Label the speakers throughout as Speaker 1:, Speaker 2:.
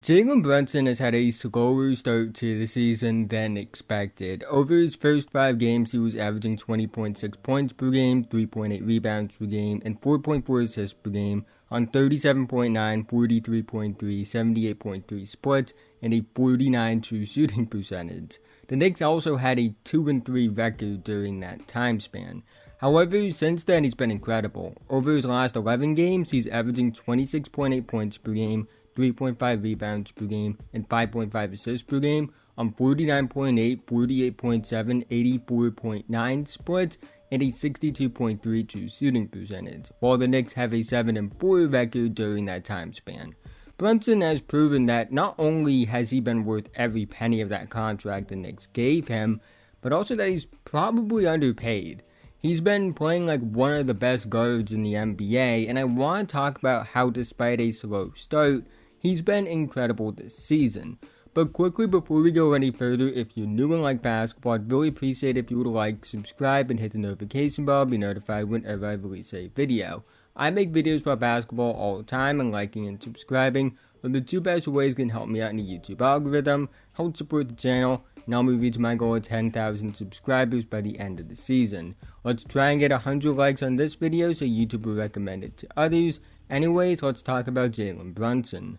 Speaker 1: Jalen Brunson has had a slower start to the season than expected. Over his first 5 games, he was averaging 20.6 points per game, 3.8 rebounds per game, and 4.4 assists per game on 37.9, 43.3, 78.3 splits, and a 49 true shooting percentage. The Knicks also had a 2-3 record during that time span. However, since then, he's been incredible. Over his last 11 games, he's averaging 26.8 points per game, 3.5 rebounds per game, and 5.5 assists per game on 49.8, 48.7, 84.9 splits, and a 62.3 true shooting percentage, while the Knicks have a 7-4 record during that time span. Brunson has proven that not only has he been worth every penny of that contract the Knicks gave him, but also that he's probably underpaid. He's been playing like one of the best guards in the NBA, and I want to talk about how despite a slow start, he's been incredible this season. But quickly before we go any further, if you're new and like basketball, I'd really appreciate if you would like, subscribe, and hit the notification bell to be notified whenever I release a video. I make videos about basketball all the time, and liking and subscribing are the 2 best ways that can help me out in the YouTube algorithm, help support the channel, and help me reach my goal of 10,000 subscribers by the end of the season. Let's try and get 100 likes on this video so YouTube will recommend it to others. Anyways, let's talk about Jalen Brunson.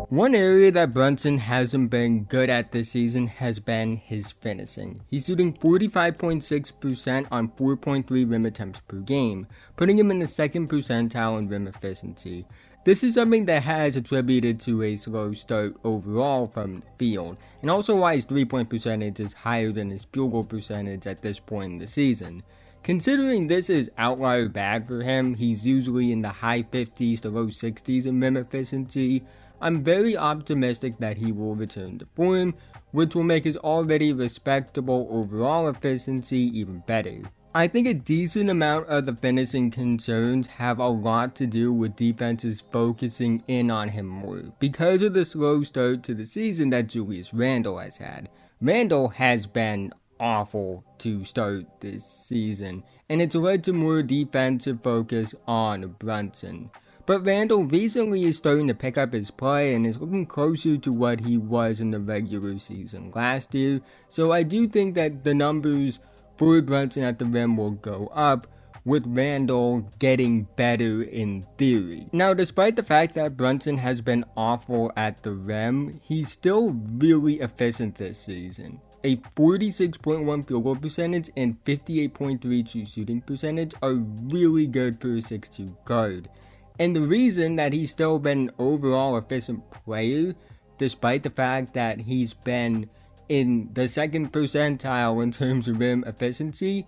Speaker 1: One area that Brunson hasn't been good at this season has been his finishing. He's shooting 45.6% on 4.3 rim attempts per game, putting him in the 2nd percentile in rim efficiency. This is something that has attributed to a slow start overall from the field, and also why his 3-point percentage is higher than his field goal percentage at this point in the season. Considering this is outlier bad for him, he's usually in the high 50s to low 60s in rim efficiency. I'm very optimistic that he will return to form, which will make his already respectable overall efficiency even better. I think a decent amount of the finishing concerns have a lot to do with defenses focusing in on him more, because of the slow start to the season that Julius Randle has had. Randle has been awful to start this season, and it's led to more defensive focus on Brunson. But Randle recently is starting to pick up his play and is looking closer to what he was in the regular season last year, so I do think that the numbers for Brunson at the rim will go up, with Randle getting better in theory. Now, despite the fact that Brunson has been awful at the rim, he's still really efficient this season. A 46.1 field goal percentage and 58.3 true shooting percentage are really good for a 6'2 guard. And the reason that he's still been an overall efficient player, despite the fact that he's been in the 2nd percentile in terms of rim efficiency,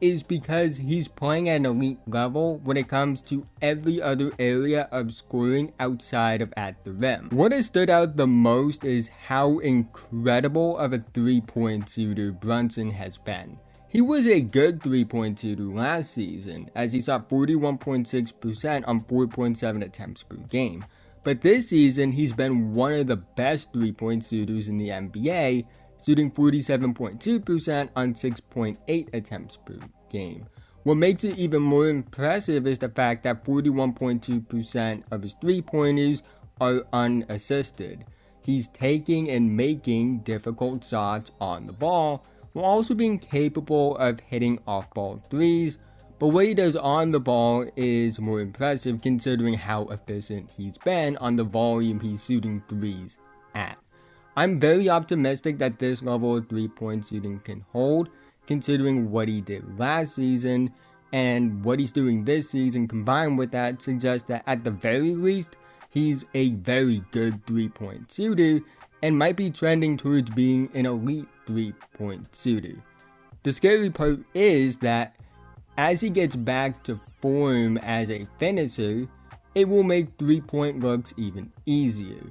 Speaker 1: is because he's playing at an elite level when it comes to every other area of scoring outside of at the rim. What has stood out the most is how incredible of a 3-point shooter Brunson has been. He was a good 3-point shooter last season, as he shot 41.6% on 4.7 attempts per game. But this season, he's been one of the best 3-point shooters in the NBA, shooting 47.2% on 6.8 attempts per game. What makes it even more impressive is the fact that 41.2% of his 3-pointers are unassisted. He's taking and making difficult shots on the ball, while also being capable of hitting off-ball threes, but what he does on the ball is more impressive considering how efficient he's been on the volume he's shooting threes at. I'm very optimistic that this level of 3-point shooting can hold, considering what he did last season, and what he's doing this season combined with that suggests that at the very least, he's a very good 3-point shooter, and might be trending towards being an elite 3-point shooter. The scary part is that as he gets back to form as a finisher, it will make 3-point looks even easier.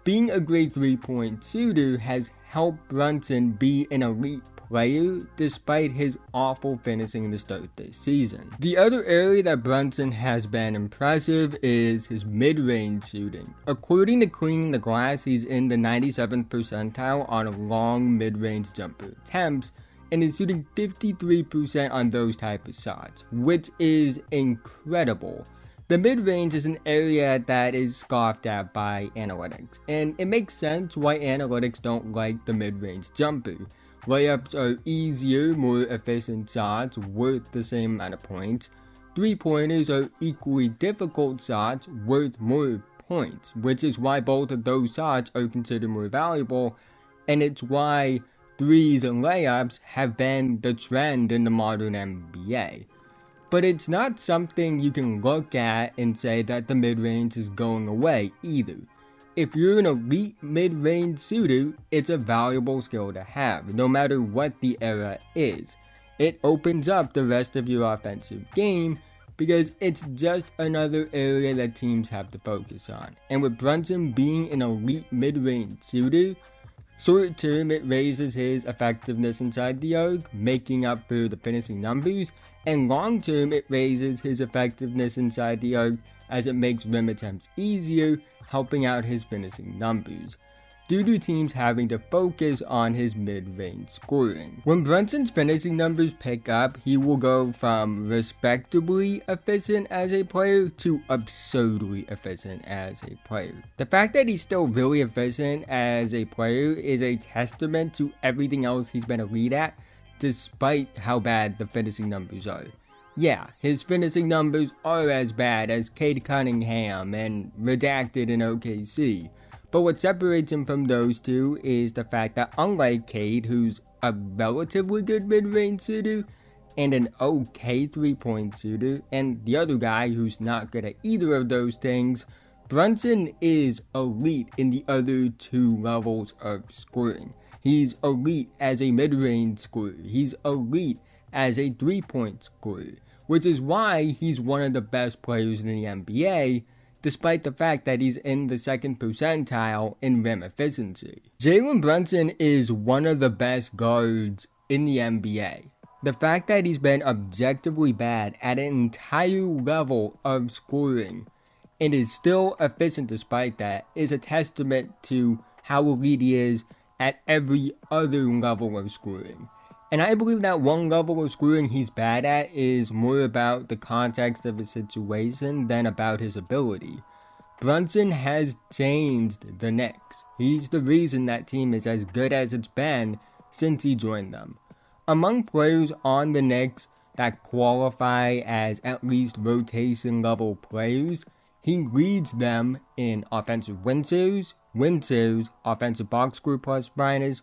Speaker 1: Being a great 3-point shooter has helped Brunson be an elite player despite his awful finishing to start this season. The other area that Brunson has been impressive is his mid-range shooting. According to Cleaning the Glass, he's in the 97th percentile on long mid-range jumper attempts, and is shooting 53% on those type of shots, which is incredible. The mid-range is an area that is scoffed at by analytics, and it makes sense why analytics don't like the mid-range jumper. Layups are easier, more efficient shots worth the same amount of points. Three-pointers are equally difficult shots worth more points, which is why both of those shots are considered more valuable, and it's why threes and layups have been the trend in the modern NBA. But it's not something you can look at and say that the mid-range is going away either. If you're an elite mid-range shooter, it's a valuable skill to have, no matter what the era is. It opens up the rest of your offensive game because it's just another area that teams have to focus on. And with Brunson being an elite mid-range shooter, short term it raises his effectiveness inside the arc, making up for the finishing numbers, and long term it raises his effectiveness inside the arc as it makes rim attempts easier, helping out his finishing numbers, due to teams having to focus on his mid-range scoring. When Brunson's finishing numbers pick up, he will go from respectably efficient as a player to absurdly efficient as a player. The fact that he's still really efficient as a player is a testament to everything else he's been elite at, despite how bad the finishing numbers are. Yeah, his finishing numbers are as bad as Cade Cunningham and redacted in OKC. But what separates him from those two is the fact that unlike Cade, who's a relatively good mid-range shooter and an okay three-point shooter, and the other guy who's not good at either of those things, Brunson is elite in the other two levels of scoring. He's elite as a mid-range scorer. He's elite as a three-point scorer, which is why he's one of the best players in the NBA, despite the fact that he's in the second percentile in rim efficiency. Jalen Brunson is one of the best guards in the NBA. The fact that he's been objectively bad at an entire level of scoring and is still efficient despite that is a testament to how elite he is at every other level of scoring. And I believe that one level of scoring he's bad at is more about the context of his situation than about his ability. Brunson has changed the Knicks. He's the reason that team is as good as it's been since he joined them. Among players on the Knicks that qualify as at least rotation level players, he leads them in offensive win shares, offensive box score plus minus,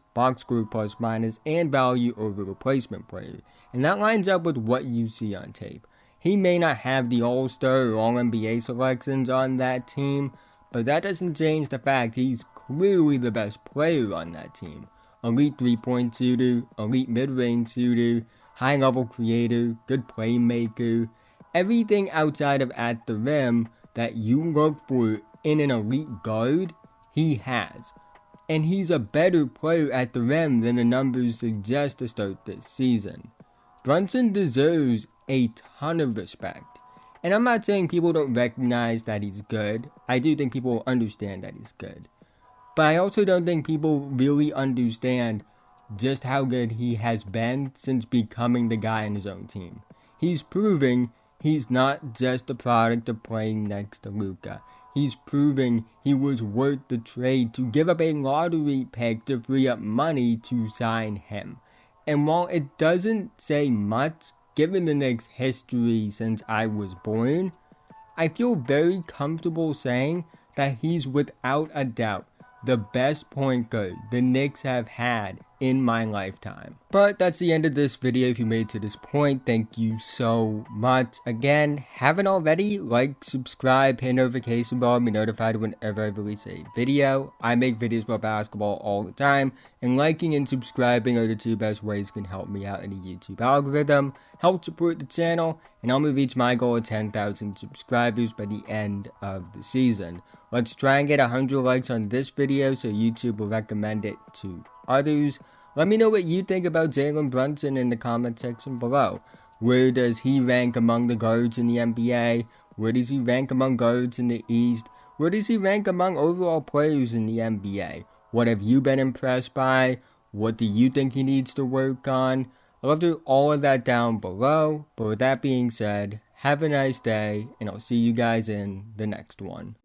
Speaker 1: and value over replacement player. And that lines up with what you see on tape. He may not have the All-Star or All-NBA selections on that team, but that doesn't change the fact he's clearly the best player on that team. Elite three-point shooter, elite mid-range shooter, high-level creator, good playmaker, everything outside of at the rim that you look for in an elite guard, he has. And he's a better player at the rim than the numbers suggest to start this season. Brunson deserves a ton of respect. And I'm not saying people don't recognize that he's good. I do think people understand that he's good. But I also don't think people really understand just how good he has been since becoming the guy on his own team. He's proving he's not just a product of playing next to Luka. He's proving he was worth the trade to give up a lottery pick to free up money to sign him. And while it doesn't say much, given the Knicks' history since I was born, I feel very comfortable saying that he's without a doubt the best point guard the Knicks have had in my lifetime. But that's the end of this video. If you made it to this point, thank you so much. Again, haven't already, like, subscribe, hit notification bell, be notified whenever I release a video. I make videos about basketball all the time, and liking and subscribing are the two best ways can help me out in the YouTube algorithm, help support the channel, and help me reach my goal of 10,000 subscribers by the end of the season. Let's try and get 100 likes on this video so YouTube will recommend it to others. Let me know what you think about Jalen Brunson in the comment section below. Where does he rank among the guards in the NBA? Where does he rank among guards in the East? Where does he rank among overall players in the NBA? What have you been impressed by? What do you think he needs to work on? I'd love to hear all of that down below. But with that being said, have a nice day, and I'll see you guys in the next one.